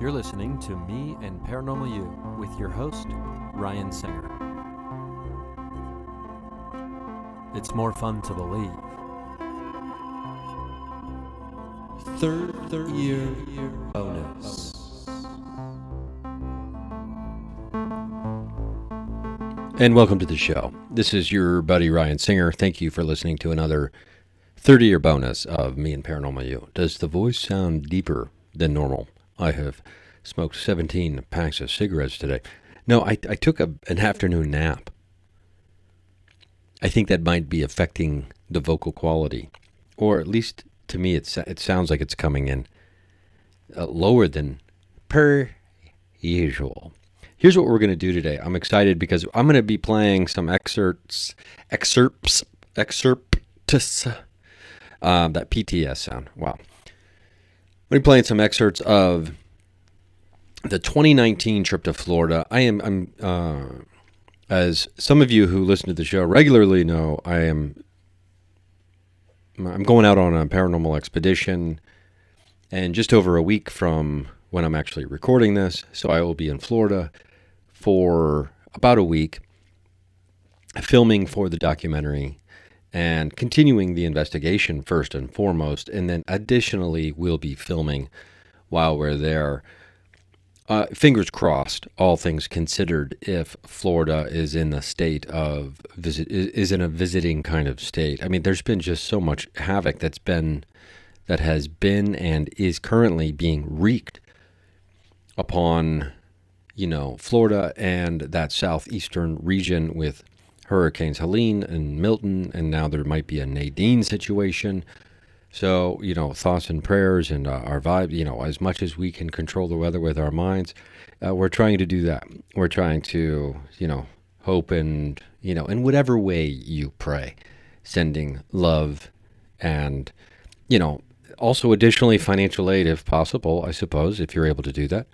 You're listening to Me and Paranormal You with your host, Ryan Singer. It's more fun to believe. Third year bonus. And welcome to the show. This is your buddy Ryan Singer. Thank you for listening to another 30-year bonus of Me and Paranormal You. Does the voice sound deeper than normal? I have smoked 17 packs of cigarettes today. No, I took an afternoon nap. I think that might be affecting the vocal quality. Or at least to me, it sounds like it's coming in lower than per usual. Here's what we're going to do today. I'm excited because I'm going to be playing some excerpts, that PTS sound. Wow. I'm going to be playing some excerpts of the 2019 trip to Florida. I'm as some of you who listen to the show regularly know, I'm going out on a paranormal expedition, and just over a week from when I'm actually recording this, so I will be in Florida for about a week, filming for the documentary and continuing the investigation first and foremost, and then additionally we'll be filming while we're there. Fingers crossed, all things considered, if Florida is in a state of is in a visiting kind of state. I mean, there's been just so much havoc that has been and is currently being wreaked upon, Florida and that southeastern region with Hurricanes Helene and Milton, and now there might be a Nadine situation. So, thoughts and prayers and our vibe, as much as we can control the weather with our minds, we're trying to do that. We're trying to, hope and, in whatever way you pray, sending love and, also additionally financial aid if possible, I suppose, if you're able to do that.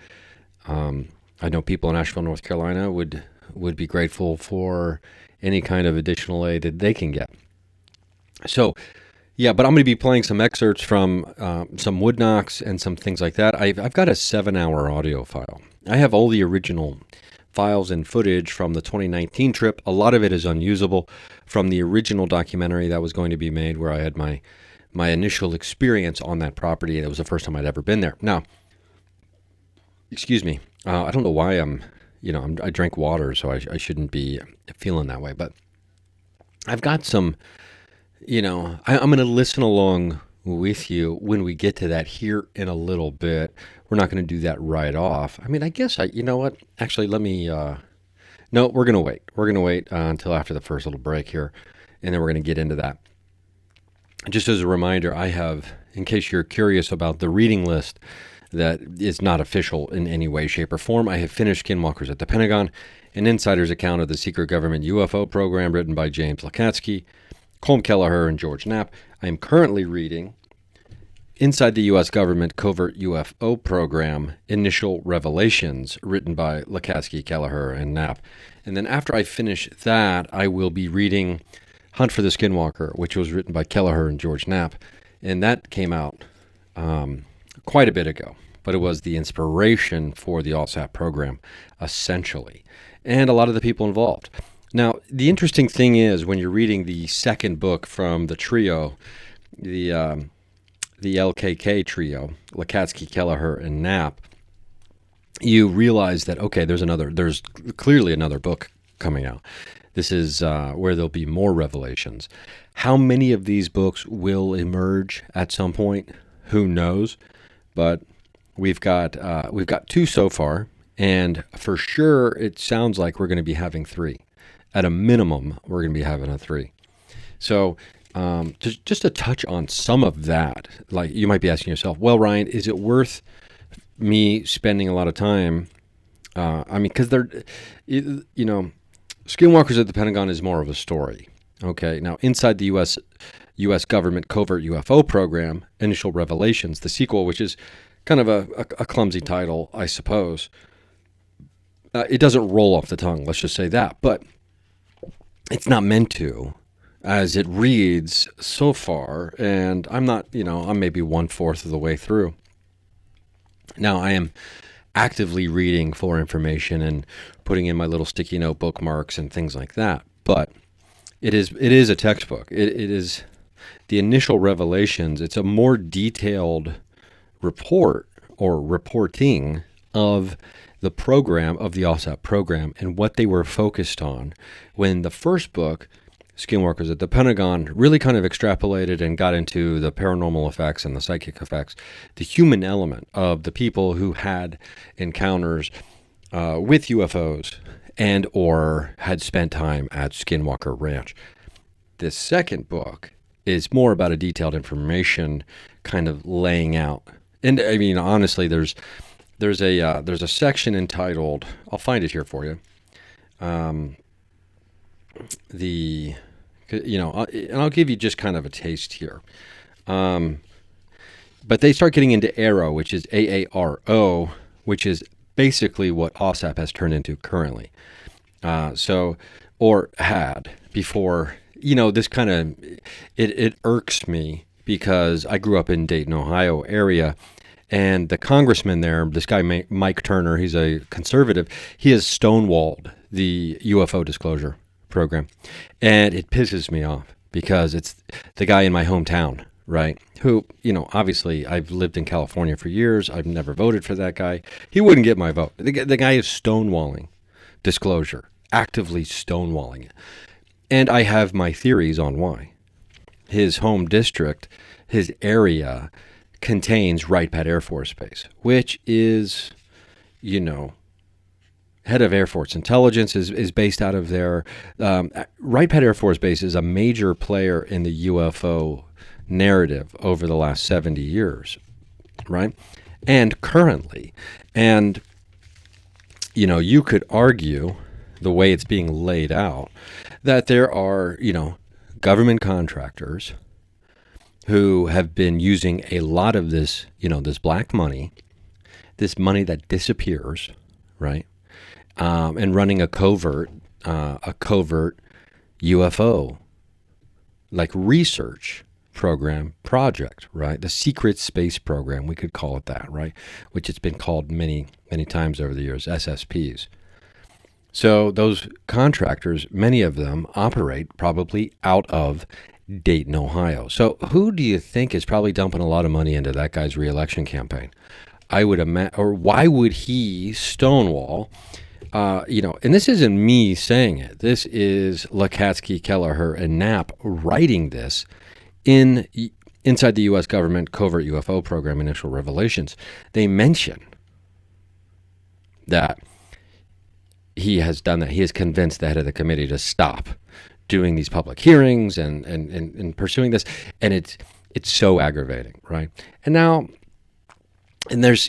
I know people in Asheville, North Carolina would be grateful for any kind of additional aid that they can get. So, yeah, but I'm going to be playing some excerpts from some wood knocks and some things like that. I've got a 7-hour audio file. I have all the original files and footage from the 2019 trip. A lot of it is unusable from the original documentary that was going to be made, where I had my initial experience on that property, and it was the first time I'd ever been there. Now, excuse me, I don't know why I drank water, so I shouldn't be feeling that way, but I've got some, I'm going to listen along with you when we get to that here in a little bit. We're not going to do that right off. I mean, I guess you know what? Actually, let me, no, we're going to wait. We're going to wait until after the first little break here, and then we're going to get into that. Just as a reminder, I have, in case you're curious about the reading list that is not official in any way, shape, or form, I have finished Skinwalkers at the Pentagon, an insider's account of the secret government UFO program written by James Lakatsky, Colm Kelleher, and George Knapp. I am currently reading Inside the U.S. Government Covert UFO Program, Initial Revelations, written by Lakatsky, Kelleher, and Knapp. And then after I finish that, I will be reading Hunt for the Skinwalker, which was written by Kelleher and George Knapp. And that came out quite a bit ago, but it was the inspiration for the AAWSAP program, essentially, and a lot of the people involved. Now, the interesting thing is, when you're reading the second book from the trio, the LKK trio, Lakatsky, Kelleher, and Knapp, you realize that, okay, there's clearly another book coming out. This is where there'll be more revelations. How many of these books will emerge at some point? Who knows? But we've got 2 so far, and for sure it sounds like we're going to be having 3. At a minimum, we're going to be having a 3. So just to touch on some of that, like you might be asking yourself, well, Ryan, is it worth me spending a lot of time? Because Skinwalkers at the Pentagon is more of a story. Okay, now inside the U.S. government covert UFO program, Initial Revelations, the sequel, which is kind of a clumsy title, I suppose. It doesn't roll off the tongue, let's just say that, but it's not meant to, as it reads so far, and I'm not, I'm maybe 1/4 of the way through. Now, I am actively reading for information and putting in my little sticky note bookmarks and things like that. But it is a textbook. It is the Initial Revelations. It's a more detailed report or reporting of the program, of the AAWSAP program, and what they were focused on. When the first book, Skinwalkers at the Pentagon, really kind of extrapolated and got into the paranormal effects and the psychic effects, the human element of the people who had encounters with UFOs and or had spent time at Skinwalker Ranch. This second book is more about a detailed information kind of laying out. And I mean, honestly, there's a section entitled, I'll find it here for you. And I'll give you just kind of a taste here. But they start getting into AARO, which is AARO, which is basically what AAWSAP has turned into currently. Or had before. This kind of, it irks me because I grew up in Dayton, Ohio area, and the congressman there, this guy Mike Turner, he's a conservative, he has stonewalled the UFO disclosure program, and it pisses me off because it's the guy in my hometown, right, who, obviously I've lived in California for years, I've never voted for that guy, he wouldn't get my vote. The guy is stonewalling disclosure, actively stonewalling it. And I have my theories on why. His home district, his area, contains Wright Pat Air Force Base, which is, head of Air Force Intelligence is based out of there. Wright Pat Air Force Base is a major player in the UFO narrative over the last 70 years, right? And currently. And, you could argue, the way it's being laid out, that there are, government contractors who have been using a lot of this, this black money, this money that disappears, right? And running a covert UFO, like research project, right? The secret space program, we could call it that, right? Which it's been called many, many times over the years, SSPs. So those contractors, many of them operate probably out of Dayton, Ohio. So who do you think is probably dumping a lot of money into that guy's reelection campaign? I would imagine, or why would he stonewall? And this isn't me saying it. This is Lakatsky, Kelleher, and Knapp writing this inside the U.S. government covert UFO program, Initial Revelations. They mention that he has done that. He has convinced the head of the committee to stop doing these public hearings and pursuing this. And it's so aggravating, right? And now, and there's,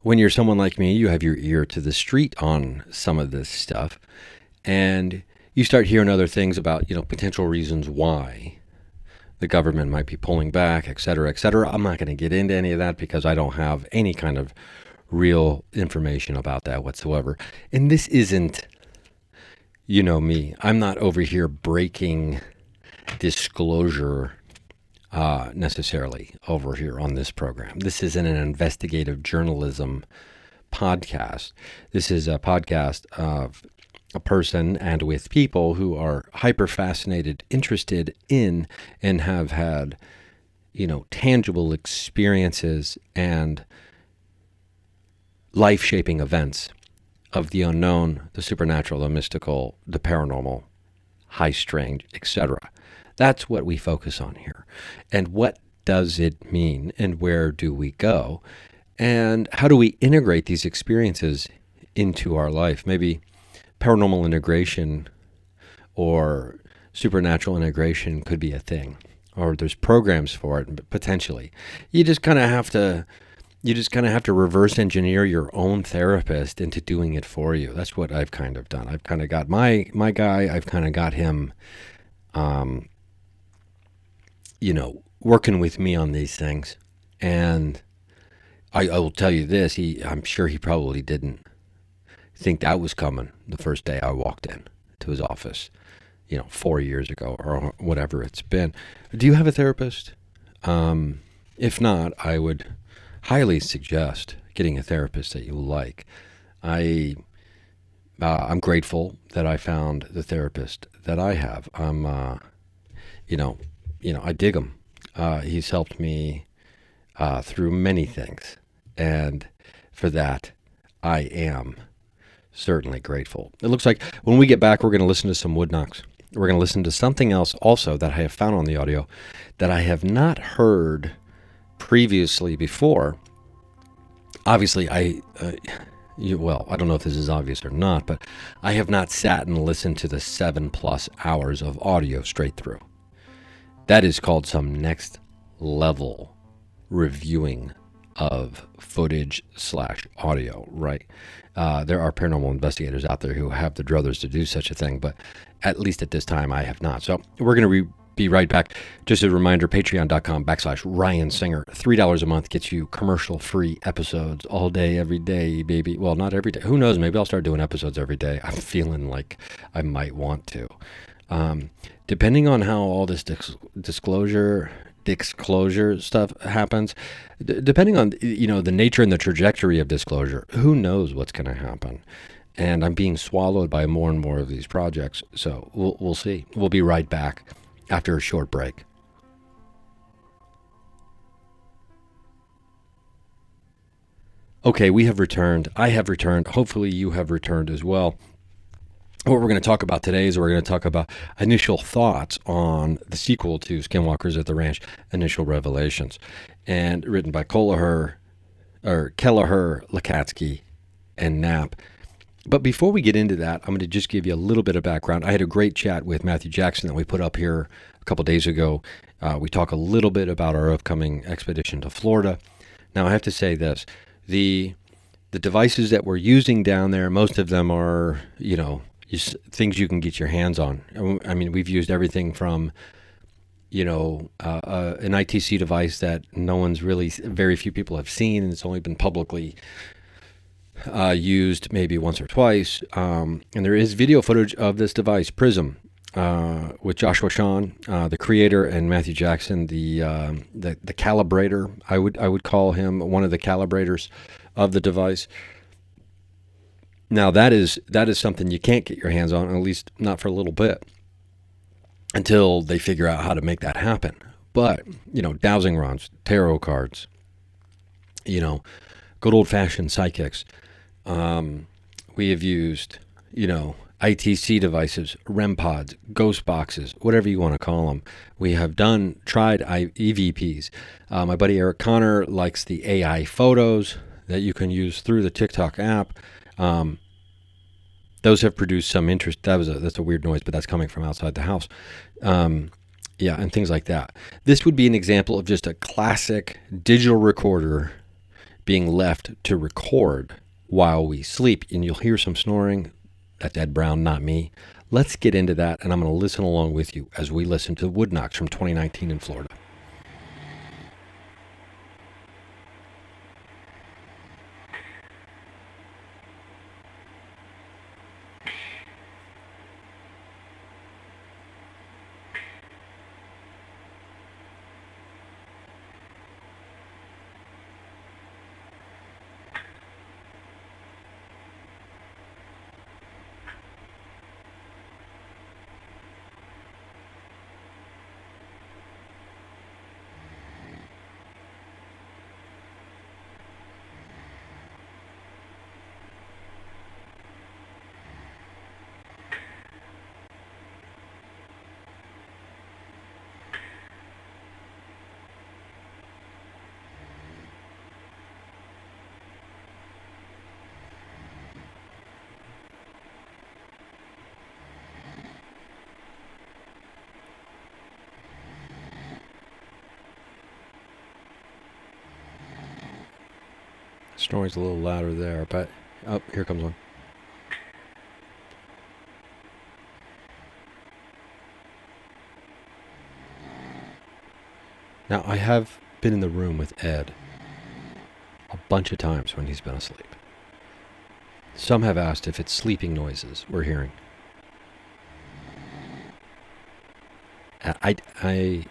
when you're someone like me, you have your ear to the street on some of this stuff. And you start hearing other things about, potential reasons why the government might be pulling back, et cetera, et cetera. I'm not going to get into any of that because I don't have any kind of real information about that whatsoever. And this isn't, me. I'm not over here breaking disclosure necessarily over here on this program. This isn't an investigative journalism podcast. This is a podcast of a person and with people who are hyper fascinated, interested in, and have had, tangible experiences and life-shaping events of the unknown, the supernatural, the mystical, the paranormal, high strange, etc. That's what we focus on here. And what does it mean, and where do we go, and how do we integrate these experiences into our life? Maybe paranormal integration or supernatural integration could be a thing, or there's programs for it potentially. You just kind of have to reverse engineer your own therapist into doing it for you. That's what I've kind of done. I've kind of got my guy, I've kind of got him, working with me on these things. And I will tell you this, I'm sure he probably didn't think that was coming the first day I walked in to his office, 4 years ago or whatever it's been. Do you have a therapist? If not, I would highly suggest getting a therapist that you like. I'm grateful that I found the therapist that I have. You know, I dig him. He's helped me through many things, and for that, I am certainly grateful. It looks like when we get back, we're going to listen to some wood knocks. We're going to listen to something else also that I have found on the audio that I have not heard previously before. Obviously, I don't know if this is obvious or not, but I have not sat and listened to the 7+ hours of audio straight through. That is called some next level reviewing of footage / audio, right? There are paranormal investigators out there who have the druthers to do such a thing, but at least at this time I have not. So we're going to be right back. Just a reminder, patreon.com/Ryan Singer. $3 a month gets you commercial-free episodes all day, every day, baby. Well, not every day. Who knows? Maybe I'll start doing episodes every day. I'm feeling like I might want to. Depending on how all this disclosure stuff happens, depending on the nature and the trajectory of disclosure, who knows what's going to happen. And I'm being swallowed by more and more of these projects. So we'll see. We'll be right back after a short break. Okay, we have returned. I have returned. Hopefully you have returned as well. What we're going to talk about today is we're going to talk about initial thoughts on the sequel to Skinwalkers at the Ranch, Initial Revelations, and written by Kelleher, Lakatsky, and Knapp. But before we get into that, I'm going to just give you a little bit of background. I had a great chat with Matthew Jackson that we put up here a couple days ago. We talk a little bit about our upcoming expedition to Florida. Now, I have to say this. The devices that we're using down there, most of them are, things you can get your hands on. I mean, we've used everything from, an ITC device that very few people have seen, and it's only been publicly used maybe once or twice. And there is video footage of this device, Prism, with Joshua Shawn, the creator, and Matthew Jackson, the calibrator. I would call him one of the calibrators of the device. Now that is something you can't get your hands on, at least not for a little bit, until they figure out how to make that happen. But dowsing rods, tarot cards, good old-fashioned psychics. We have used, ITC devices, REM pods, ghost boxes, whatever you want to call them. We have tried EVPs. My buddy Eric Connor likes the AI photos that you can use through the TikTok app. Those have produced some interest. That's a weird noise, but that's coming from outside the house. And things like that. This would be an example of just a classic digital recorder being left to record while we sleep. And you'll hear some snoring. That's Ed Brown, not me. Let's get into that, and I'm going to listen along with you as we listen to Wood Knocks from 2019 in Florida. Snoring's a little louder there, but here comes one. Now, I have been in the room with Ed a bunch of times when he's been asleep. Some have asked if it's sleeping noises we're hearing. I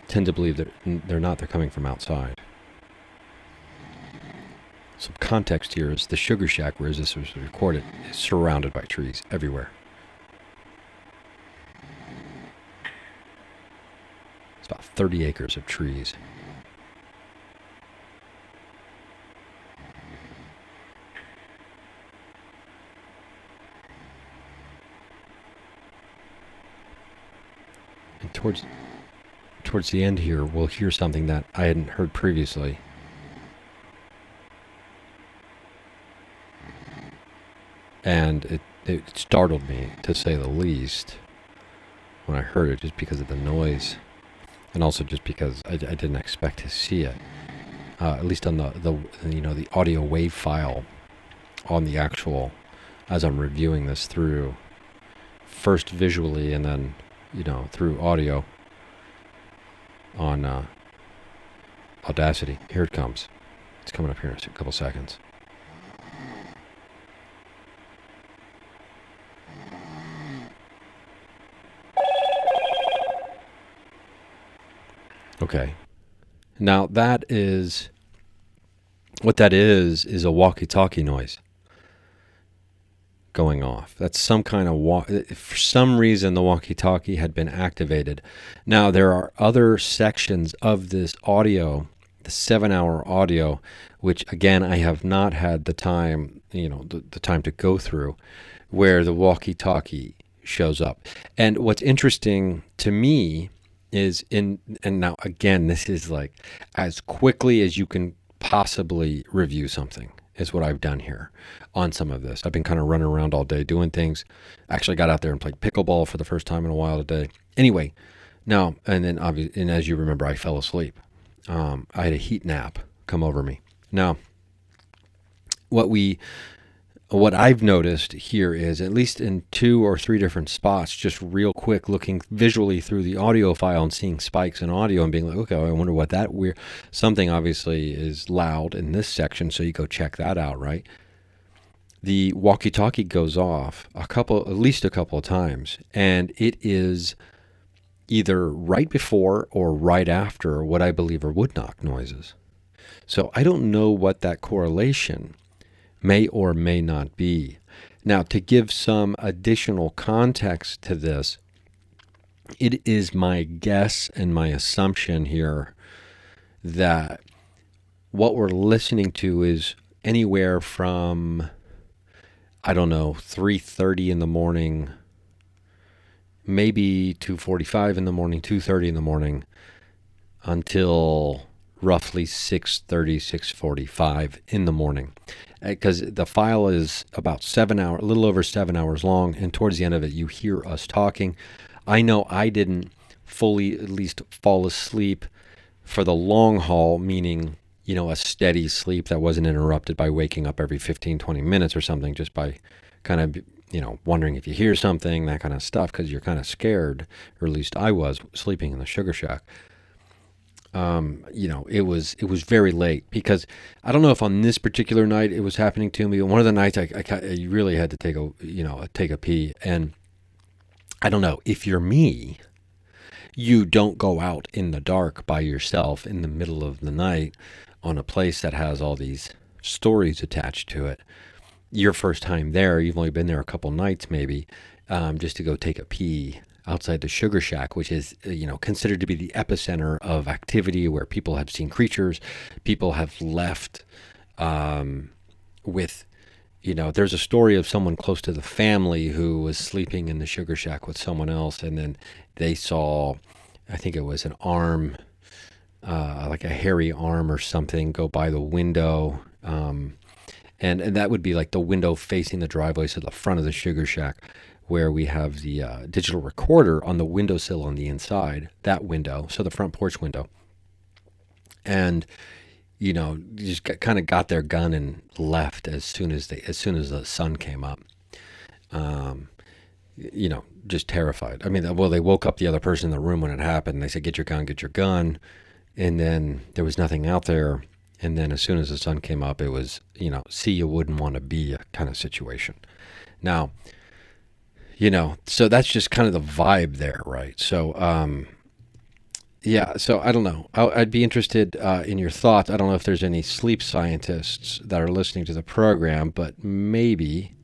tend to believe that they're not. They're coming from outside. some context here is the Sugar Shack, where this was recorded, is surrounded by trees everywhere. It's about 30 acres of trees. And towards the end here, we'll hear something that I hadn't heard previously. And it startled me, to say the least, when I heard it, just because of the noise, and also just because I didn't expect to see it, at least on the audio wave file on the actual, as I'm reviewing this through, first visually and then through audio on Audacity. Here it comes. It's coming up here in a couple seconds. Okay. Now that is, what that is a walkie-talkie noise going off. That's some kind of, for some reason the walkie-talkie had been activated. Now there are other sections of this audio, the 7-hour audio, which again, I have not had the time, the time to go through, where the walkie-talkie shows up. And what's interesting to me is and now again, this is like as quickly as you can possibly review something is what I've done here on some of this. I've been kind of running around all day doing things. Actually got out there and played pickleball for the first time in a while today. Anyway, now, and then obviously, and as you remember, I fell asleep. I had a heat nap come over me. Now, what I've noticed here is, at least in 2 or 3 different spots, just real quick looking visually through the audio file and seeing spikes in audio and being like, okay, I wonder what that weird, something obviously is loud in this section, so you go check that out, right? The walkie-talkie goes off at least a couple of times, and it is either right before or right after what I believe are wood knock noises. So I don't know what that correlation may or may not be. Now, to give some additional context to this, it is my guess and my assumption here that what we're listening to is anywhere from, 3:30 in the morning, maybe 2:45 in the morning, 2:30 in the morning, until roughly 6:30, 6:45 in the morning. Because the file is about a little over 7 hours long, and towards the end of it, you hear us talking. I know I didn't fully, at least, fall asleep for the long haul, meaning, a steady sleep that wasn't interrupted by waking up every 15, 20 minutes or something, just by kind of, wondering if you hear something, that kind of stuff, because you're kind of scared, or at least I was, sleeping in the Sugar Shack. It was very late, because I don't know if on this particular night it was happening to me, but one of the nights I really had to take a pee. And I don't know, if you're me, you don't go out in the dark by yourself in the middle of the night on a place that has all these stories attached to it. Your first time there, you've only been there a couple nights maybe, just to go take a pee outside the Sugar Shack, which is, considered to be the epicenter of activity, where people have seen creatures, people have left with, there's a story of someone close to the family who was sleeping in the Sugar Shack with someone else, and then they saw, I think it was an arm, like a hairy arm or something, go by the window, and that would be like the window facing the driveway, so the front of the Sugar Shack, where we have the digital recorder on the windowsill on the inside, that window, so the front porch window. And, just kind of got their gun and left as soon as the sun came up. Just terrified. I mean, they woke up the other person in the room when it happened. They said, get your gun. And then there was nothing out there. And then as soon as the sun came up, it was, see you wouldn't want to be kind of situation. Now, so that's just kind of the vibe there, right? So Yeah, so I don't know. I'd be interested in your thoughts. I don't know if there's any sleep scientists that are listening to the program, but maybe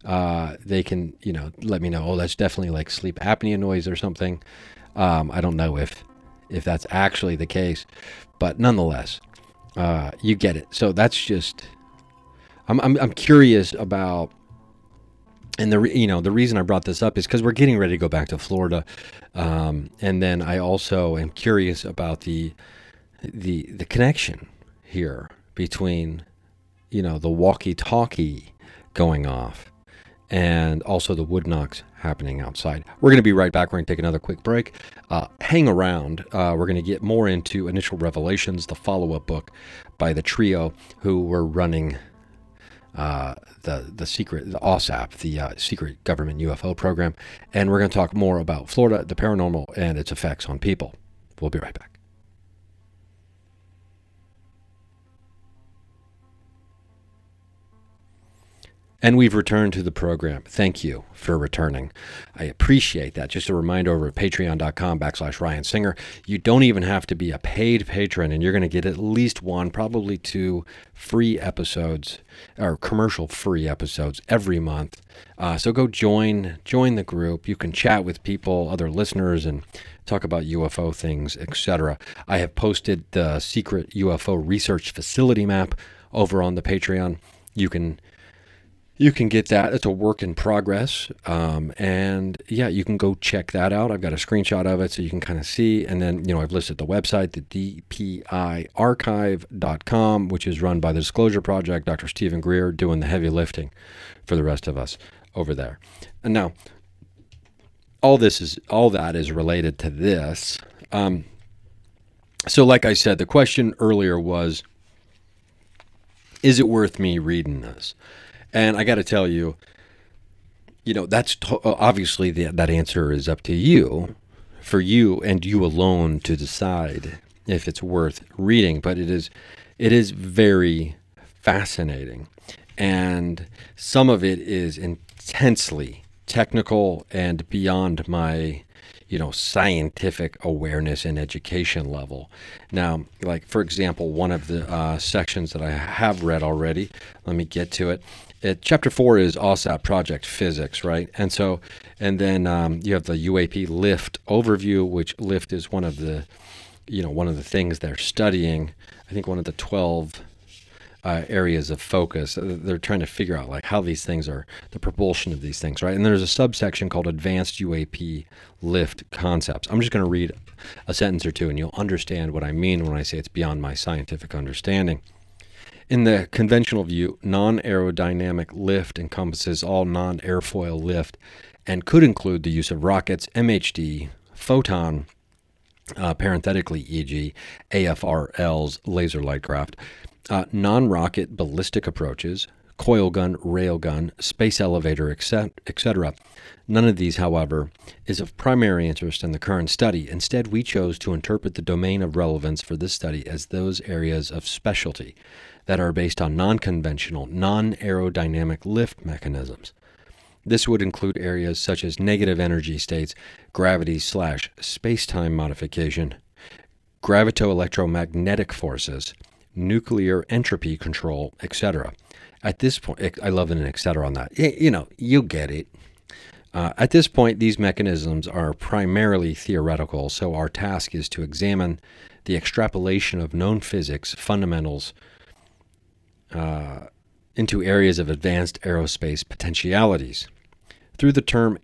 they can, let me know. Oh, that's definitely like sleep apnea noise or something. I don't know if that's actually the case, but nonetheless, you get it. So that's just I'm curious about, and the reason I brought this up is because we're getting ready to go back to Florida, and then I also am curious about the connection here between the walkie-talkie going off and also the wood knocks happening outside. We're going to be right back. We're going to take another quick break. Hang around. We're going to get more into Initial Revelations, the book by the trio who were running the secret, the AAWSAP, the secret government UFO program. And we're going to talk more about Florida, the paranormal, and its effects on people. We'll be right back. And we've returned to the program. Thank you for returning. I appreciate that. Just a reminder, over at patreon.com/Ryan Singer, you don't even have to be a paid patron, and you're going to get at least one, probably two free episodes, or commercial-free episodes every month. So go join the group. You can chat with people, other listeners, and talk about UFO things, etc. I have posted the secret UFO research facility map over on the Patreon. You can get that. It's a work in progress. And yeah, you can go check that out. I've got a screenshot of it so you can kind of see. And then, I've listed the website, the dpiarchive.com, which is run by the Disclosure Project, Dr. Stephen Greer, doing the heavy lifting for the rest of us over there. And now, all that is related to this. So like I said, the question earlier was, is it worth me reading this? And I got to tell you, that's obviously that answer is up to you, for you and you alone to decide if it's worth reading. But it is very fascinating, and some of it is intensely technical and beyond my scientific awareness and education level. Now, like, for example, one of the sections that I have read already, let me get to it. Chapter 4 is AAWSAP Project Physics, right? And then you have the UAP lift overview, which lift is one of the things they're studying. I think one of the 12 areas of focus. They're trying to figure out like how these things are, the propulsion of these things, right? And there's a subsection called Advanced UAP Lift Concepts. I'm just going to read a sentence or two, and you'll understand what I mean when I say it's beyond my scientific understanding. In the conventional view, non-aerodynamic lift encompasses all non-airfoil lift and could include the use of rockets, MHD, photon, parenthetically e.g. AFRLs, laser light craft, non-rocket ballistic approaches, coil gun, rail gun, space elevator, etc. None of these, however, is of primary interest in the current study. Instead, we chose to interpret the domain of relevance for this study as those areas of specialty that are based on non-conventional, non-aerodynamic lift mechanisms. This would include areas such as negative energy states, gravity/space-time modification, gravito-electromagnetic forces, nuclear entropy control, etc. At this point, I love an etc. on that. You'll get it. At this point, these mechanisms are primarily theoretical, so our task is to examine the extrapolation of known physics fundamentals into areas of advanced aerospace potentialities. Though the term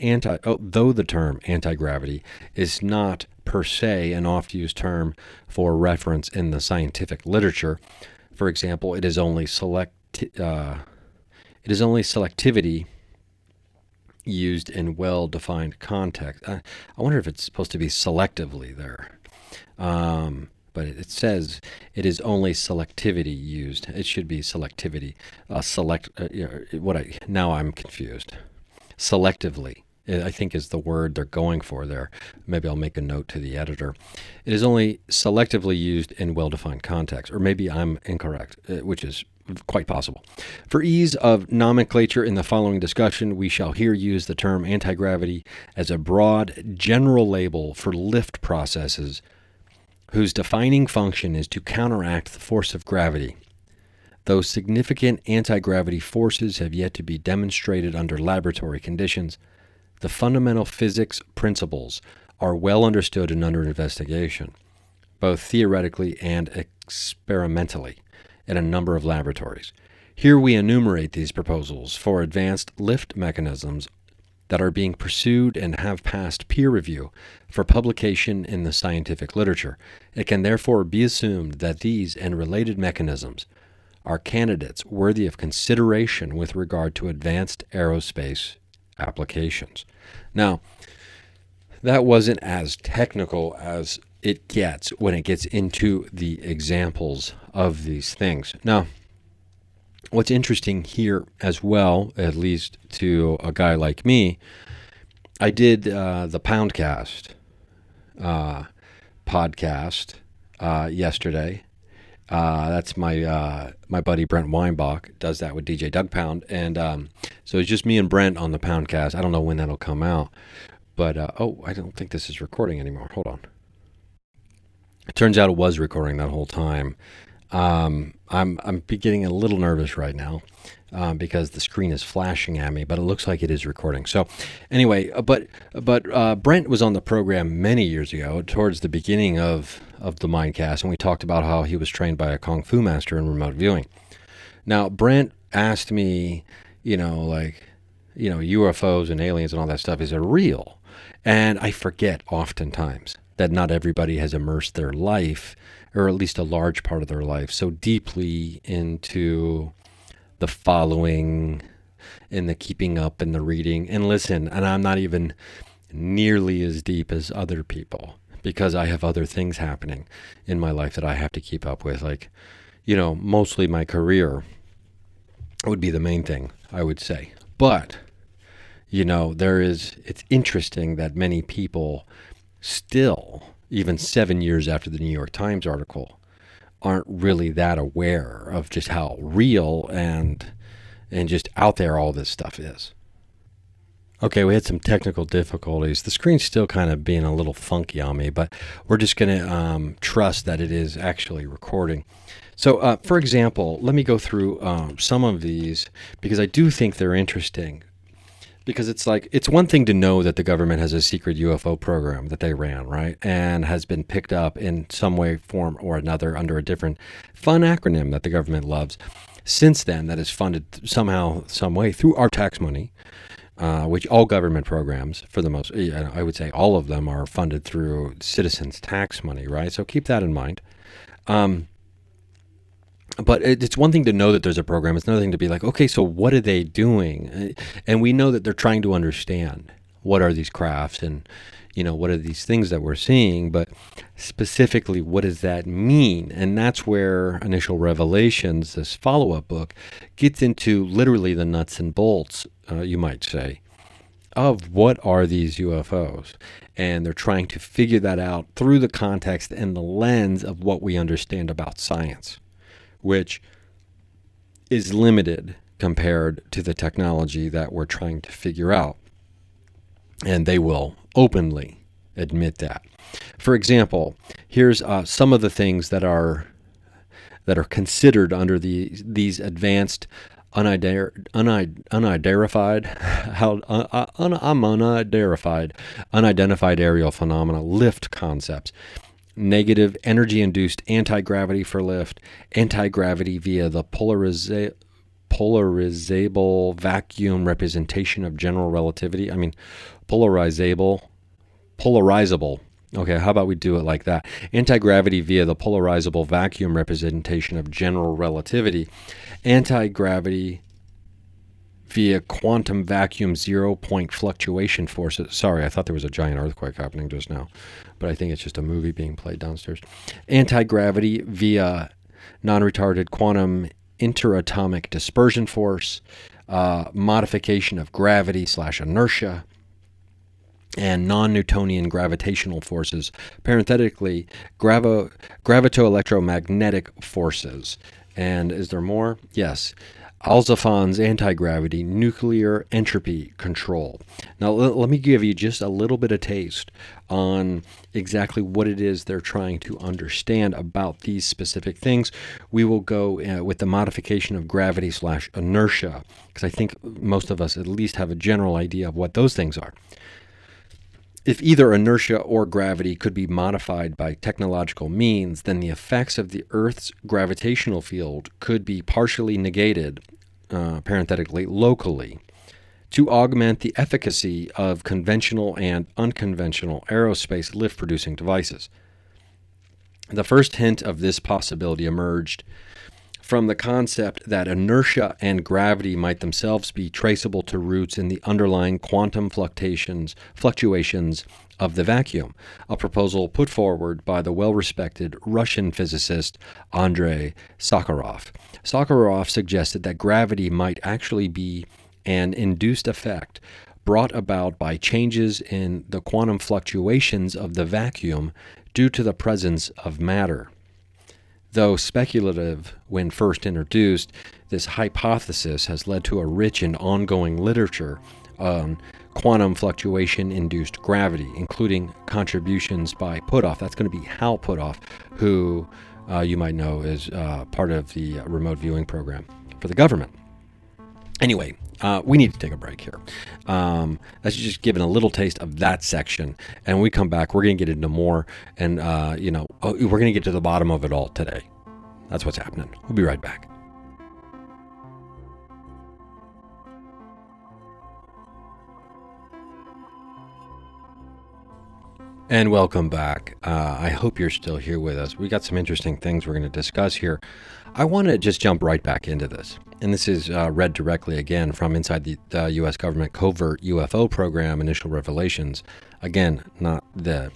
anti-gravity is not per se an oft-used term for reference in the scientific literature, for example, it is only selectivity used in well-defined context. I wonder if it's supposed to be selectively there. But it says it is only selectivity used. It should be selectivity. Now I'm confused. Selectively, I think, is the word they're going for there. Maybe I'll make a note to the editor. It is only selectively used in well-defined context, or maybe I'm incorrect, which is quite possible. For ease of nomenclature in the following discussion, we shall here use the term anti-gravity as a broad, general label for lift processes whose defining function is to counteract the force of gravity. Though significant anti-gravity forces have yet to be demonstrated under laboratory conditions, the fundamental physics principles are well understood and under investigation, both theoretically and experimentally, in a number of laboratories. Here we enumerate these proposals for advanced lift mechanisms that are being pursued and have passed peer review for publication in the scientific literature. It can therefore be assumed that these and related mechanisms are candidates worthy of consideration with regard to advanced aerospace applications. Now, that wasn't as technical as it gets when it gets into the examples of these things. Now, what's interesting here as well, at least to a guy like me, I did the Poundcast podcast yesterday. That's my buddy Brent Weinbach does that with DJ Doug Pound, and so it's just me and Brent on the Poundcast. I don't know when that'll come out, but I don't think this is recording anymore. Hold on. It turns out it was recording that whole time. I'm getting a little nervous right now because the screen is flashing at me, but it looks like it is recording. So anyway, but Brent was on the program many years ago, towards the beginning of the Mindcast, and we talked about how he was trained by a Kung Fu master in remote viewing. Now, Brent asked me, UFOs and aliens and all that stuff, is it real? And I forget oftentimes that not everybody has immersed their life, or at least a large part of their life, so deeply into the following and the keeping up and the reading. And listen, and I'm not even nearly as deep as other people, because I have other things happening in my life that I have to keep up with. Mostly my career would be the main thing, I would say. But, it's interesting that many people still, even 7 years after the New York Times article, aren't really that aware of just how real and just out there all this stuff is. Okay, we had some technical difficulties. The screen's still kind of being a little funky on me, but we're just going to trust that it is actually recording. So, for example, let me go through some of these, because I do think they're interesting. Because it's one thing to know that the government has a secret UFO program that they ran, right? And has been picked up in some way, form, or another under a different fun acronym that the government loves. Since then, that is funded somehow, some way through our tax money, which all government programs, for the most, I would say all of them are funded through citizens' tax money, right? So keep that in mind. But it's one thing to know that there's a program. It's another thing to be like, okay, so what are they doing? And we know that they're trying to understand what are these crafts and, what are these things that we're seeing, but specifically, what does that mean? And that's where Initial Revelations, this follow-up book, gets into literally the nuts and bolts, you might say, of what are these UFOs. And they're trying to figure that out through the context and the lens of what we understand about science, which is limited compared to the technology that we're trying to figure out. And they will openly admit that. For example, here's some of the things that are considered under these advanced unidentified aerial phenomena, lift concepts. Negative energy-induced anti-gravity for lift, anti-gravity via the polarizable vacuum representation of general relativity. Polarizable. Okay, how about we do it like that? Anti-gravity via the polarizable vacuum representation of general relativity. Anti-gravity via quantum vacuum 0-point fluctuation forces. Sorry, I thought there was a giant earthquake happening just now, but I think it's just a movie being played downstairs. Anti-gravity via non-retarded quantum interatomic dispersion force, modification of gravity / inertia, and non-Newtonian gravitational forces, parenthetically, gravito-electromagnetic forces. And is there more? Yes. Alzafon's anti-gravity nuclear entropy control. Now, let me give you just a little bit of taste on exactly what it is they're trying to understand about these specific things. We will go with the modification of gravity / inertia, because I think most of us at least have a general idea of what those things are. If either inertia or gravity could be modified by technological means, then the effects of the Earth's gravitational field could be partially negated, parenthetically, locally, to augment the efficacy of conventional and unconventional aerospace lift-producing devices. The first hint of this possibility emerged from the concept that inertia and gravity might themselves be traceable to roots in the underlying quantum fluctuations of the vacuum, a proposal put forward by the well-respected Russian physicist Andrei Sakharov. Sakharov suggested that gravity might actually be an induced effect brought about by changes in the quantum fluctuations of the vacuum due to the presence of matter. Though speculative when first introduced, this hypothesis has led to a rich and ongoing literature on quantum fluctuation-induced gravity, including contributions by Puthoff. That's going to be Hal Puthoff, who you might know is part of the remote viewing program for the government. Anyway, we need to take a break here. That's just giving a little taste of that section. And when we come back, we're going to get into more. And, we're going to get to the bottom of it all today. That's what's happening. We'll be right back. And welcome back. I hope you're still here with us. We got some interesting things we're going to discuss here. I want to just jump right back into this. And this is read directly again from inside the U.S. government covert UFO program, Initial Revelations. Again, not the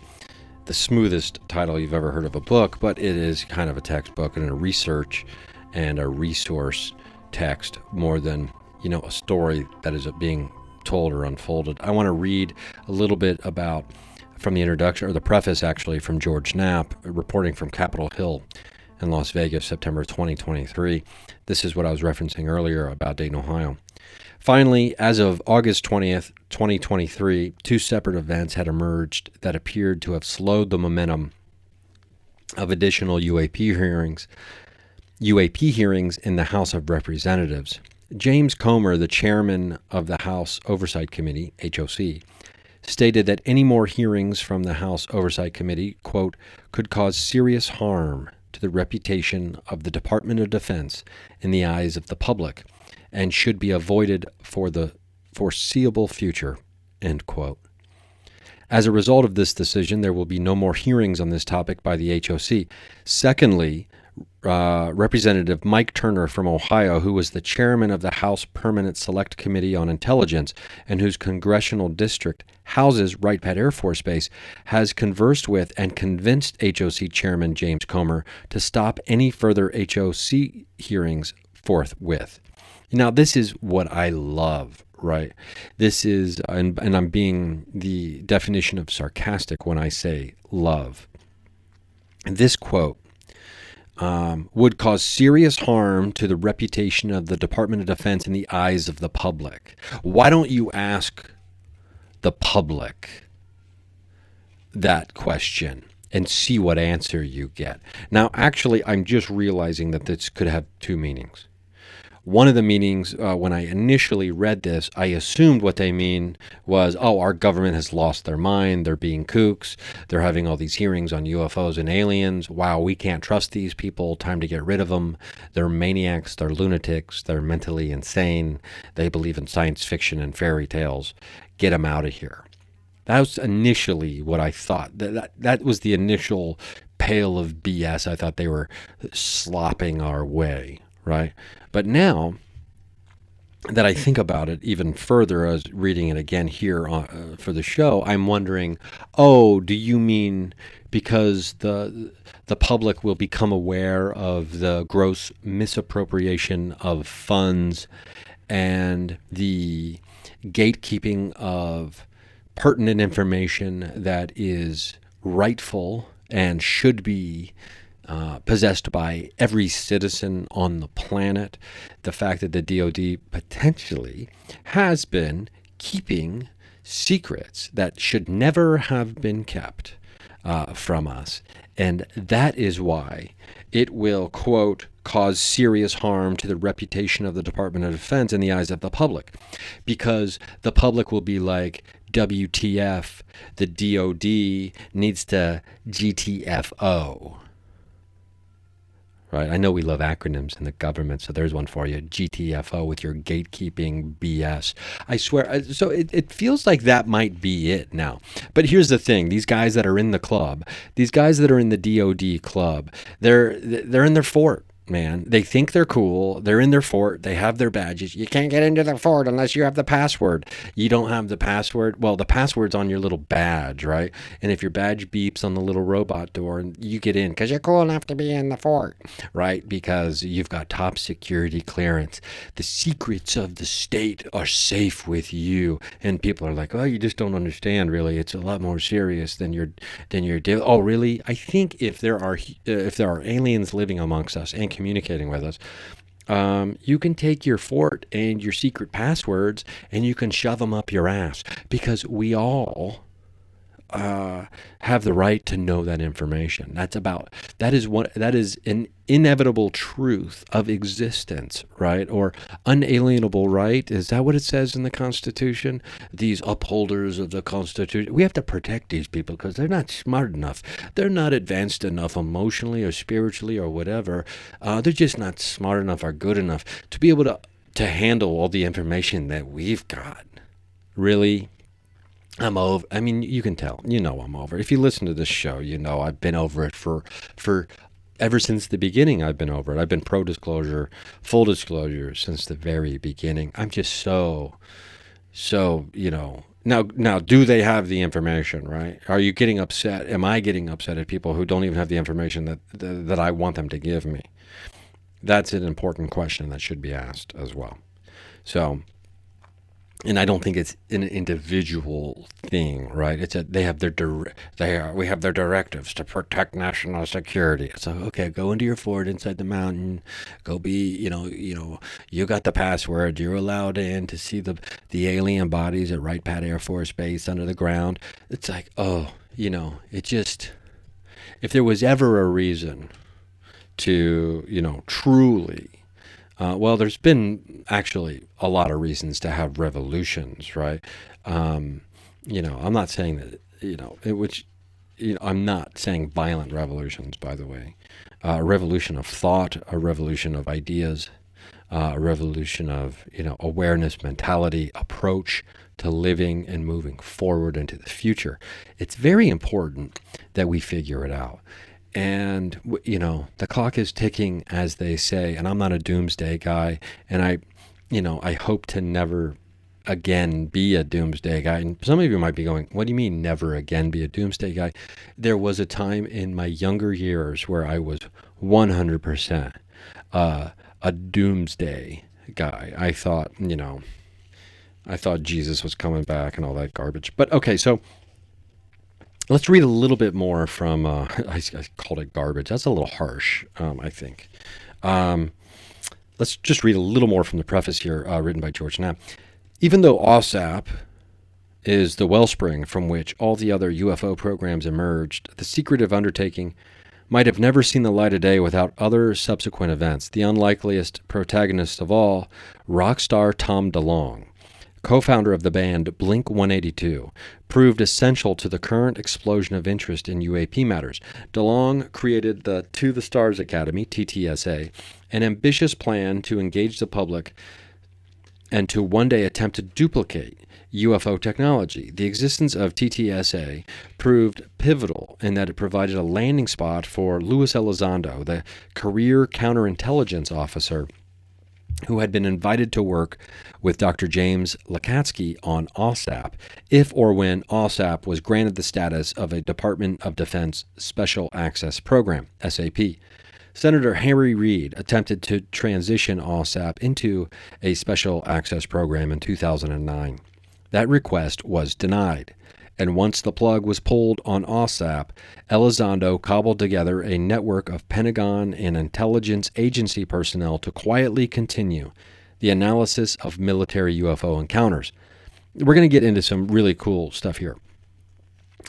smoothest title you've ever heard of a book, but it is kind of a textbook and a research and a resource text more than, a story that is being told or unfolded. I want to read a little bit about from the introduction, or the preface actually, from George Knapp, reporting from Capitol Hill in Las Vegas, September 2023. This is what I was referencing earlier about Dayton, Ohio. Finally, as of August 20th, 2023, two separate events had emerged that appeared to have slowed the momentum of additional UAP hearings in the House of Representatives. James Comer, the chairman of the House Oversight Committee, HOC, stated that any more hearings from the House Oversight Committee, quote, could cause serious harm to the reputation of the Department of Defense in the eyes of the public and should be avoided for the foreseeable future, end quote. As a result of this decision, there will be no more hearings on this topic by the HOC. Secondly, Representative Mike Turner from Ohio, who was the chairman of the House Permanent Select Committee on Intelligence and whose congressional district houses Wright-Patt Air Force Base, has conversed with and convinced HOC Chairman James Comer to stop any further HOC hearings forthwith. Now, this is what I love, right? This is, and I'm being the definition of sarcastic when I say love. This quote, would cause serious harm to the reputation of the Department of Defense in the eyes of the public. Why don't you ask the public that question and see what answer you get? Now, actually, I'm just realizing that this could have two meanings. One of the meanings, when I initially read this, I assumed what they mean was, our government has lost their mind. They're being kooks. They're having all these hearings on UFOs and aliens. Wow, we can't trust these people. Time to get rid of them. They're maniacs. They're lunatics. They're mentally insane. They believe in science fiction and fairy tales. Get them out of here. That was initially what I thought. That was the initial pail of BS I thought they were slopping our way, right? But now that I think about it even further, as reading it again here for the show, I'm wondering, do you mean because the public will become aware of the gross misappropriation of funds and the gatekeeping of pertinent information that is rightful and should be possessed by every citizen on the planet. The fact that the DoD potentially has been keeping secrets that should never have been kept from us. And that is why it will, quote, cause serious harm to the reputation of the Department of Defense in the eyes of the public. Because the public will be like, WTF, the DoD needs to GTFO. Right? I know we love acronyms in the government, so there's one for you. GTFO with your gatekeeping BS. I swear. So it feels like that might be it now. But here's the thing. These guys that are in the club, these guys that are in the DoD club, they're in their fort. Man, they think they're cool. They're in their fort. They have their badges. You can't get into the fort unless you have the password. You don't have the password. Well, the password's on your little badge, right? And if your badge beeps on the little robot door, you get in because you're cool enough to be in the fort, right? Because you've got top security clearance. The secrets of the state are safe with you. And people are like, oh, you just don't understand, really. It's a lot more serious than your deal. Oh, really? I think if there are aliens living amongst us and communicating with us, you can take your fort and your secret passwords and you can shove them up your ass, because we all have the right to know that information. That is an inevitable truth of existence, right? Or unalienable right. Is that what it says in the Constitution? These upholders of the Constitution. We have to protect these people because they're not smart enough. They're not advanced enough emotionally or spiritually or whatever. They're just not smart enough or good enough to be able to handle all the information that we've got. Really? I'm over. I mean, you can tell. You know I'm over. If you listen to this show, you know I've been over it for ever since the beginning. I've been over it. I've been pro-disclosure, full disclosure since the very beginning. I'm just so, you know. Now, do they have the information, right? Are you getting upset? Am I getting upset at people who don't even have the information that I want them to give me? That's an important question that should be asked as well. So, and I don't think it's an individual thing, right? We have their directives to protect national security. So okay, go into your fort inside the mountain, go be, you got the password. You're allowed in to see the alien bodies at Wright Pat Air Force Base under the ground. It's like, it just, if there was ever a reason to, truly. Well, there's been actually a lot of reasons to have revolutions, right? I'm not saying that, I'm not saying violent revolutions, by the way. A revolution of thought, a revolution of ideas, a revolution of, awareness, mentality, approach to living and moving forward into the future. It's very important that we figure it out. And, the clock is ticking, as they say, and I'm not a doomsday guy. And I hope to never again be a doomsday guy. And some of you might be going, what do you mean never again be a doomsday guy? There was a time in my younger years where I was 100% a doomsday guy. I thought Jesus was coming back and all that garbage. But okay, so let's read a little bit more from, I called it garbage. That's a little harsh, I think. Let's just read a little more from the preface here, written by George Knapp. Even though AAWSAP is the wellspring from which all the other UFO programs emerged, the secretive undertaking might have never seen the light of day without other subsequent events. The unlikeliest protagonist of all, rock star Tom DeLonge, co-founder of the band Blink-182, proved essential to the current explosion of interest in UAP matters. DeLonge created the To the Stars Academy, TTSA, an ambitious plan to engage the public and to one day attempt to duplicate UFO technology. The existence of TTSA proved pivotal in that it provided a landing spot for Luis Elizondo, the career counterintelligence officer who had been invited to work with Dr. James Lakatsky on AAWSAP, if or when AAWSAP was granted the status of a Department of Defense Special Access Program, SAP. Senator Harry Reid attempted to transition AAWSAP into a special access program in 2009. That request was denied. And once the plug was pulled on AAWSAP, Elizondo cobbled together a network of Pentagon and intelligence agency personnel to quietly continue the analysis of military UFO encounters. We're going to get into some really cool stuff here.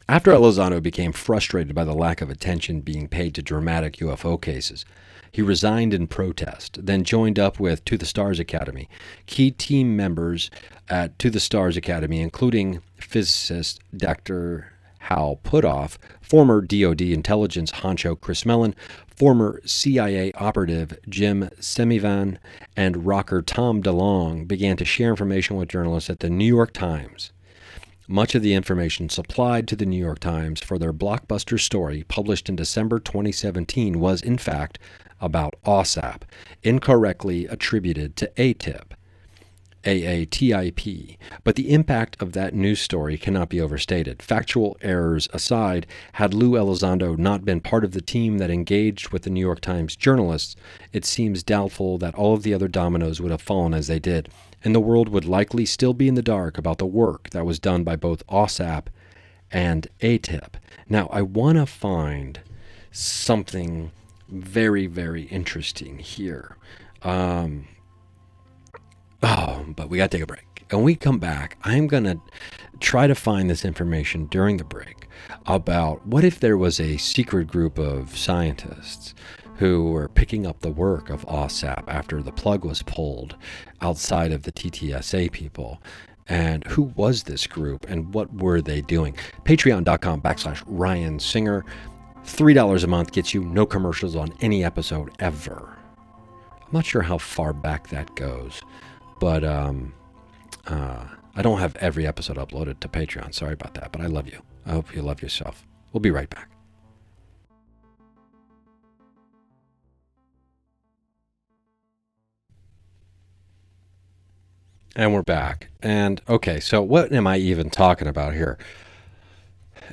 After Elizondo became frustrated by the lack of attention being paid to dramatic UFO cases, he resigned in protest, then joined up with To the Stars Academy. Key team members at To the Stars Academy, including physicist Dr. Hal Puthoff, former DoD intelligence honcho Chris Mellon, former CIA operative Jim Semivan, and rocker Tom DeLonge, began to share information with journalists at the New York Times. Much of the information supplied to the New York Times for their blockbuster story, published in December 2017, was, in fact, about AAWSAP, incorrectly attributed to AATIP. But the impact of that news story cannot be overstated. Factual errors aside, had Lou Elizondo not been part of the team that engaged with the New York Times journalists, it seems doubtful that all of the other dominoes would have fallen as they did, and the world would likely still be in the dark about the work that was done by both AAWSAP and ATIP. Now, I want to find something very, very interesting here. But we got to take a break. And when we come back, I'm going to try to find this information during the break about what if there was a secret group of scientists who were picking up the work of AAWSAP after the plug was pulled outside of the TTSA people. And who was this group and what were they doing? Patreon.com/Ryan Singer. $3 a month gets you no commercials on any episode ever. I'm not sure how far back that goes, but I don't have every episode uploaded to Patreon. Sorry about that, but I love you. I hope you love yourself. We'll be right back. And we're back. And okay, so what am I even talking about here?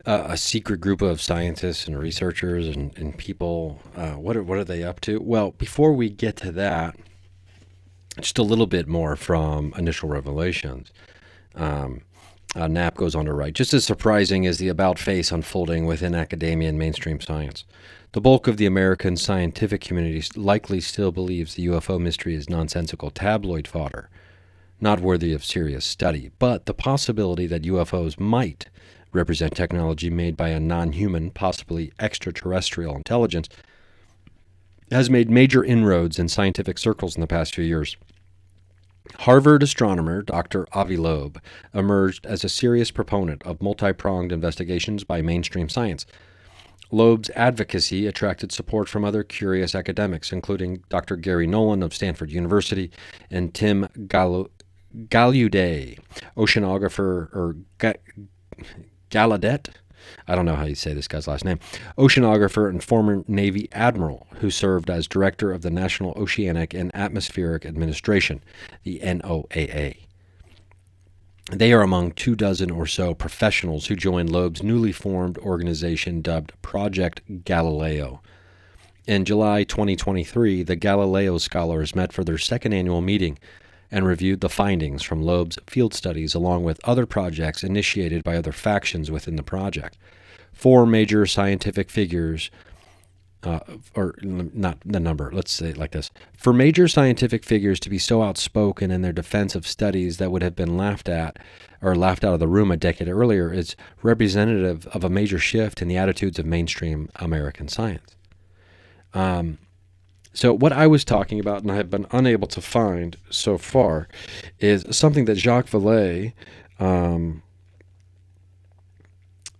A secret group of scientists and researchers and people. What are they up to? Well, before we get to that, just a little bit more from Initial Revelations. Knapp goes on to write, just as surprising as the about-face unfolding within academia and mainstream science. The bulk of the American scientific community likely still believes the UFO mystery is nonsensical tabloid fodder, not worthy of serious study. But the possibility that UFOs might represent technology made by a non-human, possibly extraterrestrial intelligence, has made major inroads in scientific circles in the past few years. Harvard astronomer Dr. Avi Loeb emerged as a serious proponent of multi-pronged investigations by mainstream science. Loeb's advocacy attracted support from other curious academics, including Dr. Gary Nolan of Stanford University and Tim Gallaudet, oceanographer, or Gallaudet, I don't know how you say this guy's last name, oceanographer and former Navy admiral who served as director of the National Oceanic and Atmospheric Administration, the NOAA. They are among 24 or so professionals who joined Loeb's newly formed organization dubbed Project Galileo. In July 2023, the Galileo scholars met for their second annual meeting and reviewed the findings from Loeb's field studies along with other projects initiated by other factions within the project. Four major scientific figures, or not the number, let's say it like this. For major scientific figures to be so outspoken in their defense of studies that would have been laughed at or laughed out of the room a decade earlier is representative of a major shift in the attitudes of mainstream American science. So what I was talking about, and I have been unable to find so far, is something that Jacques Vallée,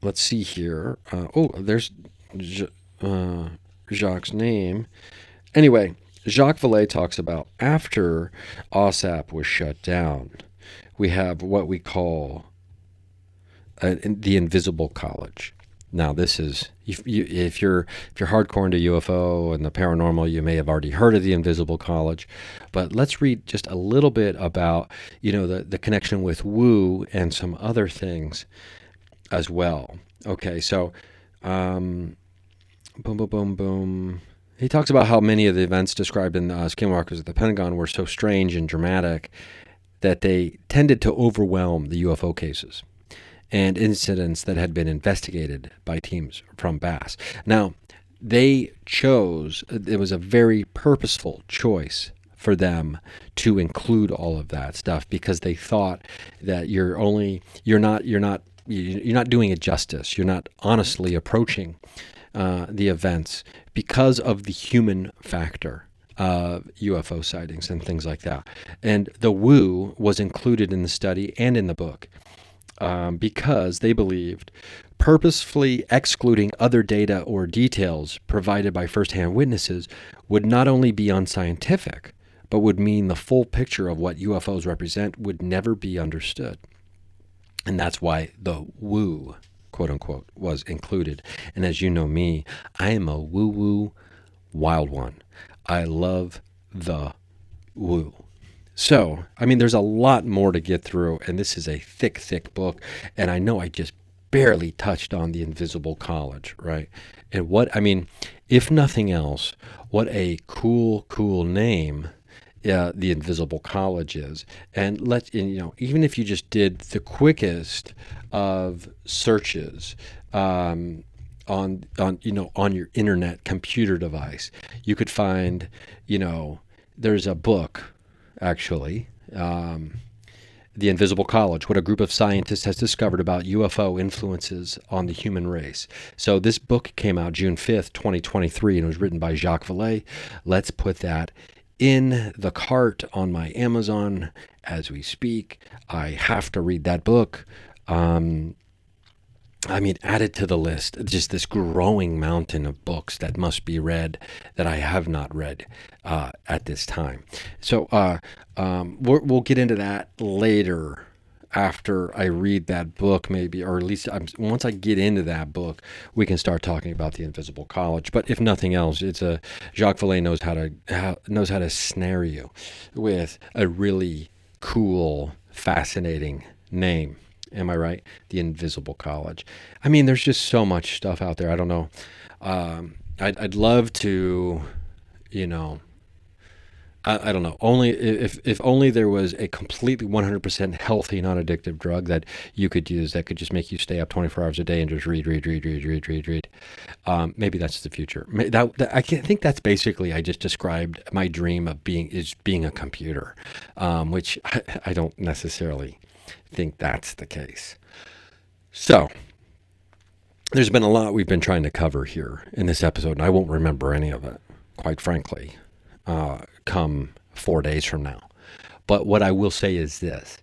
let's see here. There's Jacques' name. Anyway, Jacques Vallée talks about after AAWSAP was shut down, we have what we call the Invisible College. Now, this is, if you're hardcore into UFO and the paranormal, you may have already heard of the Invisible College. But let's read just a little bit about, the connection with Wu and some other things as well. Okay, so, boom, boom, boom, boom. He talks about how many of the events described in Skinwalkers at the Pentagon were so strange and dramatic that they tended to overwhelm the UFO cases. and incidents that had been investigated by teams from BASS. Now, they chose, it was a very purposeful choice for them to include all of that stuff, because they thought that you're not doing it justice. You're not honestly approaching the events because of the human factor of UFO sightings and things like that. And the woo was included in the study and in the book because they believed purposefully excluding other data or details provided by firsthand witnesses would not only be unscientific, but would mean the full picture of what UFOs represent would never be understood. And that's why the woo, quote unquote, was included. And as you know me, I am a woo-woo wild one. I love the woo. So, I mean, there's a lot more to get through, and this is a thick, thick book. And I know I just barely touched on the Invisible College, right? And if nothing else, what a cool name the Invisible College is. And even if you just did the quickest of searches on your internet computer device, you could find, there's a book actually, The Invisible College, What a Group of Scientists Has Discovered About UFO Influences on the Human Race. So this book came out June 5th, 2023, and it was written by Jacques Vallée. Let's put that in the cart on my Amazon as we speak. I have to read that book. Add it to the list. Just this growing mountain of books that must be read that I have not read at this time. So we'll get into that later after I read that book, maybe, or at least once I get into that book, we can start talking about the Invisible College. But if nothing else, Jacques Vallée knows how to snare you with a really cool, fascinating name. Am I right? The Invisible College. I mean, there's just so much stuff out there. I don't know. I'd love to, I don't know. Only if only there was a completely 100% healthy, non-addictive drug that you could use that could just make you stay up 24 hours a day and just read. Maybe that's the future. I think that's basically, I just described my dream of being a computer, which I don't necessarily think that's the case. So there's been a lot we've been trying to cover here in this episode, and I won't remember any of it, quite frankly, come 4 days from now. But what I will say is this.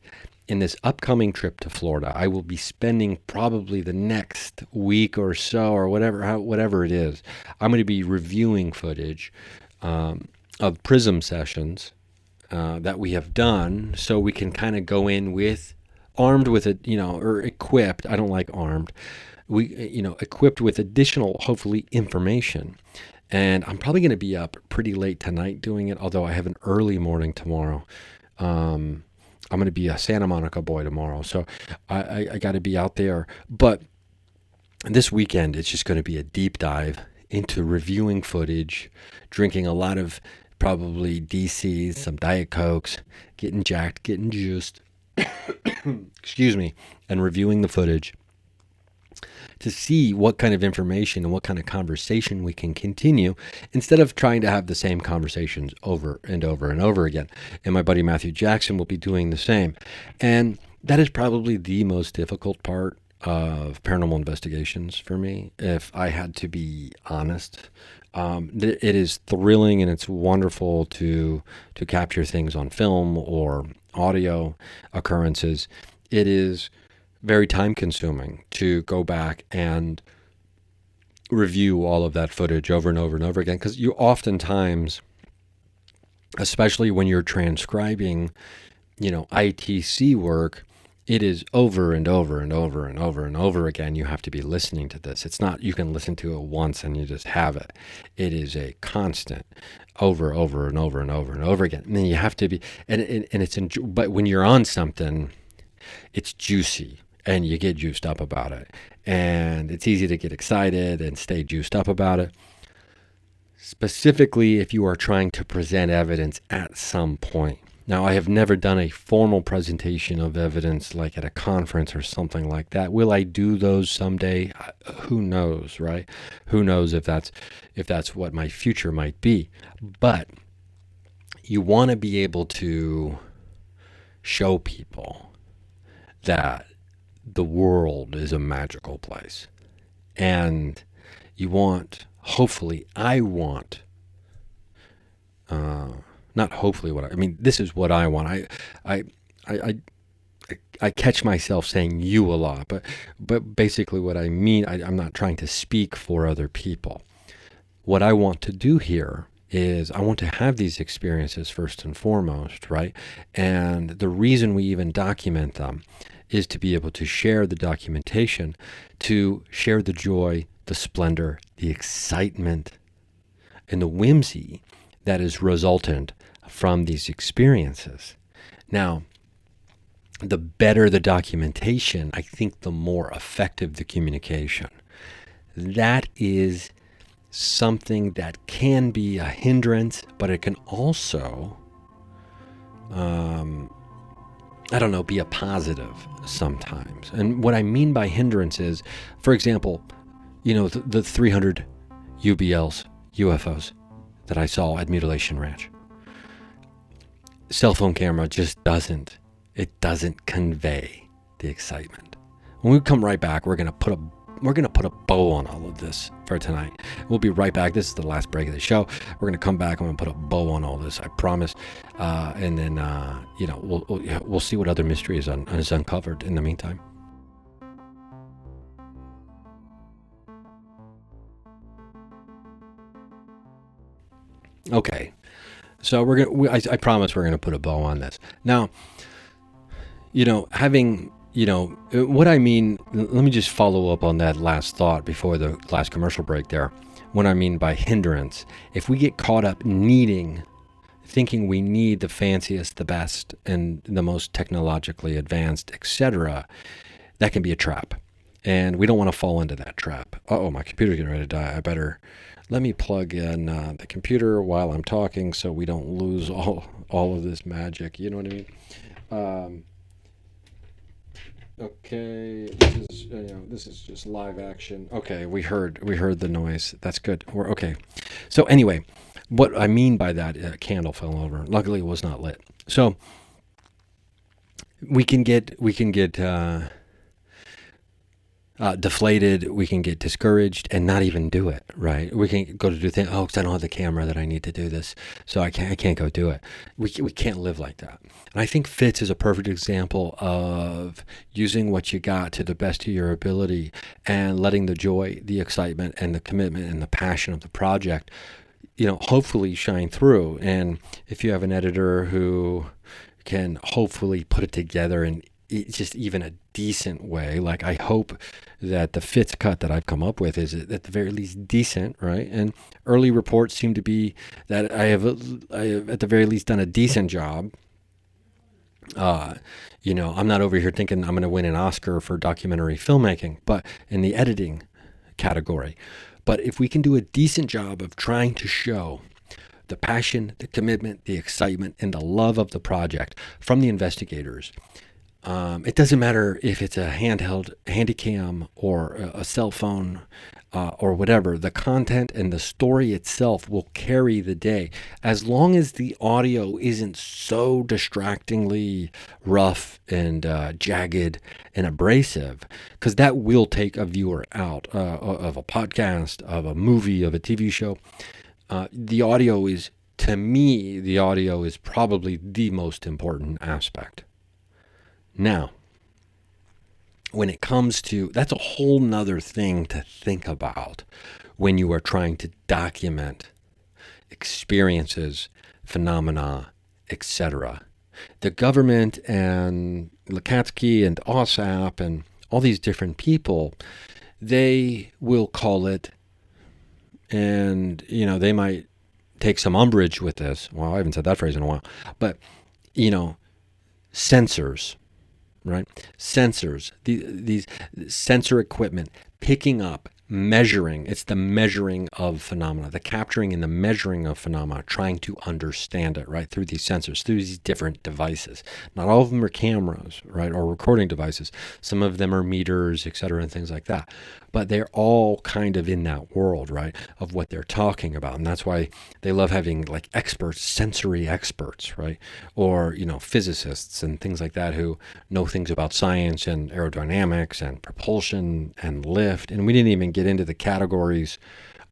In this upcoming trip to Florida, I will be spending probably the next week or so, or whatever it is. I'm going to be reviewing footage of PRISM sessions that we have done, so we can kind of go in armed with it, or equipped. I don't like armed. Equipped with additional, hopefully, information. And I'm probably going to be up pretty late tonight doing it, although I have an early morning tomorrow. I'm going to be a Santa Monica boy tomorrow, so I got to be out there. But this weekend, it's just going to be a deep dive into reviewing footage, drinking a lot of probably DCs, some Diet Cokes, getting jacked, getting juiced, excuse me, and reviewing the footage to see what kind of information and what kind of conversation we can continue instead of trying to have the same conversations over and over and over again. And my buddy Matthew Jackson will be doing the same. And that is probably the most difficult part of paranormal investigations for me, if I had to be honest. It is thrilling and it's wonderful to capture things on film or audio occurrences. It is very time consuming to go back and review all of that footage over and over and over again, because you oftentimes, especially when you're transcribing, ITC work, it is over and over and over and over and over again. You have to be listening to this. It's not, you can listen to it once and you just have it. It is a constant over and over and over and over again. And then you have to be, but when you're on something, it's juicy and you get juiced up about it. And it's easy to get excited and stay juiced up about it. Specifically, if you are trying to present evidence at some point. Now, I have never done a formal presentation of evidence like at a conference or something like that. Will I do those someday? Who knows, right? Who knows if that's what my future might be. But you want to be able to show people that the world is a magical place. And you want, hopefully, I want, not hopefully what I mean, this is what I want. I catch myself saying you a lot, but basically what I mean, I'm not trying to speak for other people. What I want to do here is I want to have these experiences first and foremost, right? And the reason we even document them is to be able to share the documentation, to share the joy, the splendor, the excitement, and the whimsy that is resultant from these experiences. Now, the better the documentation, I think the more effective the communication. That is something that can be a hindrance, but it can also, be a positive sometimes. And what I mean by hindrance is, for example, the 300 UFOs that I saw at Mutilation Ranch. Cell phone camera just doesn't convey the excitement. When we come right back, we're gonna put a bow on all of this for tonight. We'll be right back. This is the last break of the show. We're gonna come back. I'm gonna put a bow on all this. I promise. And then we'll see what other mystery is uncovered in the meantime. Okay, so I promise we're gonna put a bow on this. Now, what I mean, let me just follow up on that last thought before the last commercial break there. What I mean by hindrance, if we get caught up thinking we need the fanciest, the best, and the most technologically advanced, etc., that can be a trap. And we don't want to fall into that trap. Uh-oh, my computer's getting ready to die. Let me plug in the computer while I'm talking so we don't lose all of this magic. You know what I mean? Okay, this is just live action. Okay, we heard the noise. That's good. We're okay. So anyway, what I mean by that, a candle fell over. Luckily, it was not lit. So we can get deflated, we can get discouraged and not even do it, right? We can go to do things, because I don't have the camera that I need to do this, so I can't go do it. We can't live like that. And I think FITS is a perfect example of using what you got to the best of your ability and letting the joy, the excitement, and the commitment and the passion of the project, hopefully shine through. And if you have an editor who can hopefully put it together in just even a decent way, like I hope that the FITS cut that I've come up with is at the very least decent, right? And early reports seem to be that I have at the very least done a decent job. I'm not over here thinking I'm going to win an Oscar for documentary filmmaking, but in the editing category. But if we can do a decent job of trying to show the passion, the commitment, the excitement, and the love of the project from the investigators, it doesn't matter if it's a handheld handycam or a cell phone or whatever. The content and the story itself will carry the day, as long as the audio isn't so distractingly rough and jagged and abrasive, because that will take a viewer out of a podcast, of a movie, of a TV show. To me, the audio is probably the most important aspect. Now, when it comes to, that's a whole nother thing to think about when you are trying to document experiences, phenomena, etc. The government and Lukatsky and AAWSAP and all these different people, they will call it, and they might take some umbrage with this. Well, I haven't said that phrase in a while, but sensors. Right? Sensors, these sensor equipment picking up measuring. It's the measuring of phenomena, the capturing and the measuring of phenomena, trying to understand it, right, through these sensors, through these different devices. Not all of them are cameras, right, or recording devices. Some of them are meters, et cetera, and things like that. But they're all kind of in that world, right, of what they're talking about. And that's why they love having like experts, sensory experts, right, or, physicists and things like that who know things about science and aerodynamics and propulsion and lift. And we didn't even get into the categories,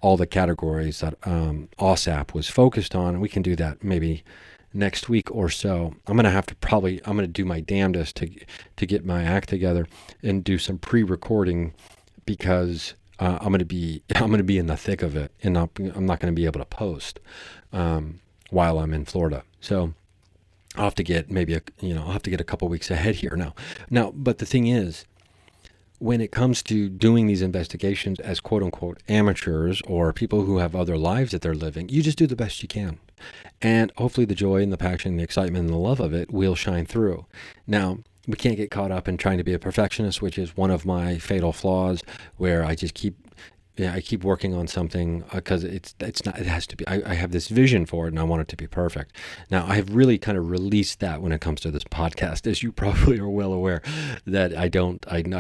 all the categories that AAWSAP was focused on. And we can do that maybe next week or so. I'm going to do my damnedest to get my act together and do some pre-recording, because I'm going to be in the thick of it, and I'm not going to be able to post while I'm in Florida. So I'll have to get a couple weeks ahead here now. But the thing is, when it comes to doing these investigations as quote unquote amateurs or people who have other lives that they're living, you just do the best you can. And hopefully the joy and the passion and the excitement and the love of it will shine through. Now, we can't get caught up in trying to be a perfectionist, which is one of my fatal flaws, where I just keep working on something because it has to be, I have this vision for it and I want it to be perfect. Now, I have really kind of released that when it comes to this podcast, as you probably are well aware, that I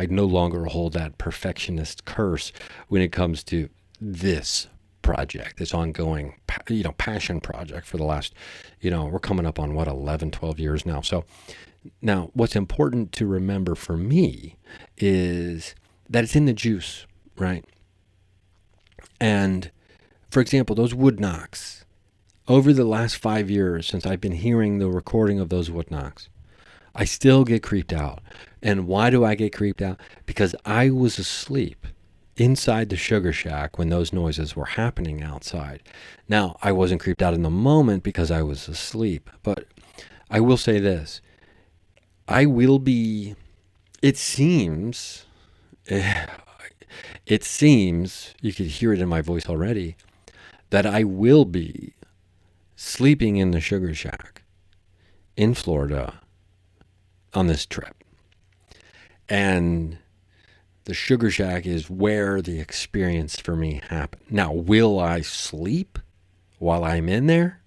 no longer hold that perfectionist curse when it comes to this project, this ongoing, passion project for the last, we're coming up on 11, 12 years now. So now what's important to remember for me is that it's in the juice, right? And for example, those wood knocks, over the last 5 years since I've been hearing the recording of those wood knocks, I still get creeped out. And why do I get creeped out? Because I was asleep inside the sugar shack when those noises were happening outside. Now, I wasn't creeped out in the moment because I was asleep, but I will say this. It seems, you could hear it in my voice already, that I will be sleeping in the sugar shack in Florida on this trip. And the sugar shack is where the experience for me happened. Now, will I sleep while I'm in there?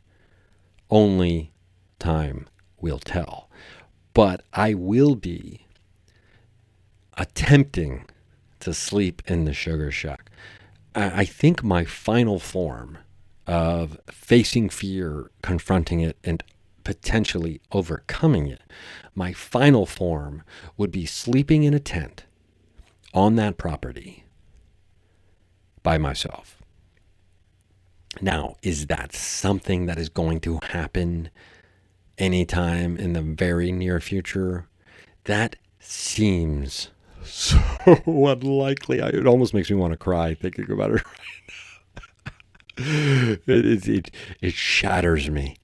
Only time will tell. But I will be attempting to sleep in the sugar shack. I think my final form of facing fear, confronting it, and potentially overcoming it, my final form would be sleeping in a tent on that property by myself. Now, is that something that is going to happen anytime in the very near future? That seems so unlikely. It almost makes me want to cry thinking about it right now. It shatters me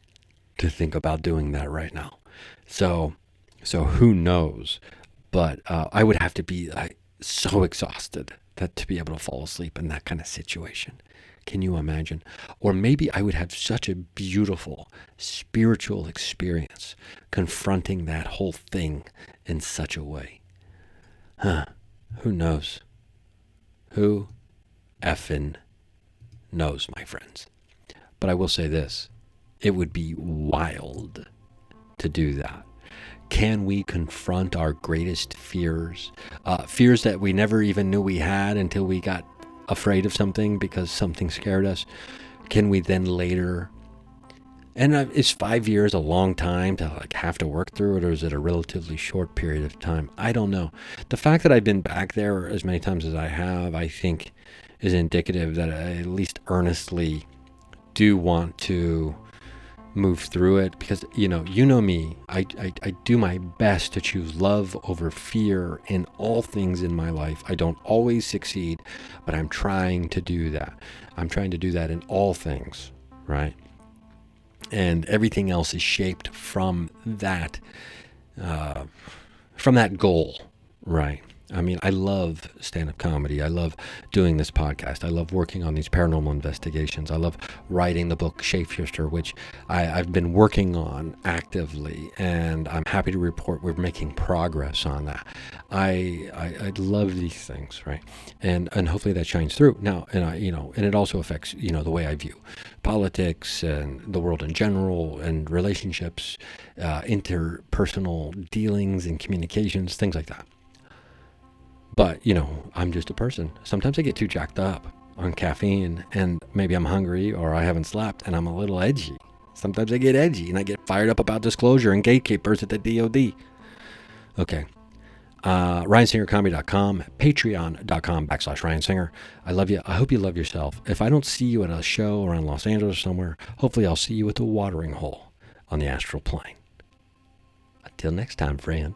to think about doing that right now. So who knows? But I would have to be so exhausted to be able to fall asleep in that kind of situation. Can you imagine? Or maybe I would have such a beautiful spiritual experience confronting that whole thing in such a way. Who knows? Who effing knows, my friends? But I will say this. It would be wild to do that. Can we confront our greatest fears? Fears that we never even knew we had until we got afraid of something because something scared us. Can we then later, and is 5 years a long time to have to work through it, or is it a relatively short period of time? I don't know. The fact that I've been back there as many times as I have, I think is indicative that I at least earnestly do want to move through it, because you know me, I do my best to choose love over fear in all things in my life. I don't always succeed, but I'm trying to do that. I'm trying to do that in all things, right? And everything else is shaped from that goal, right? I mean, I love stand-up comedy. I love doing this podcast. I love working on these paranormal investigations. I love writing the book Shapeshifter, which I've been working on actively, and I'm happy to report we're making progress on that. I love these things, right? And hopefully that shines through. Now, and it also affects, the way I view politics and the world in general and relationships, interpersonal dealings and communications, things like that. But, I'm just a person. Sometimes I get too jacked up on caffeine, and maybe I'm hungry or I haven't slept and I'm a little edgy. Sometimes I get edgy and I get fired up about disclosure and gatekeepers at the DOD. Okay. RyanSingerComedy.com, Patreon.com/RyanSinger. I love you. I hope you love yourself. If I don't see you at a show around Los Angeles or somewhere, hopefully I'll see you at the watering hole on the astral plane. Until next time, friend.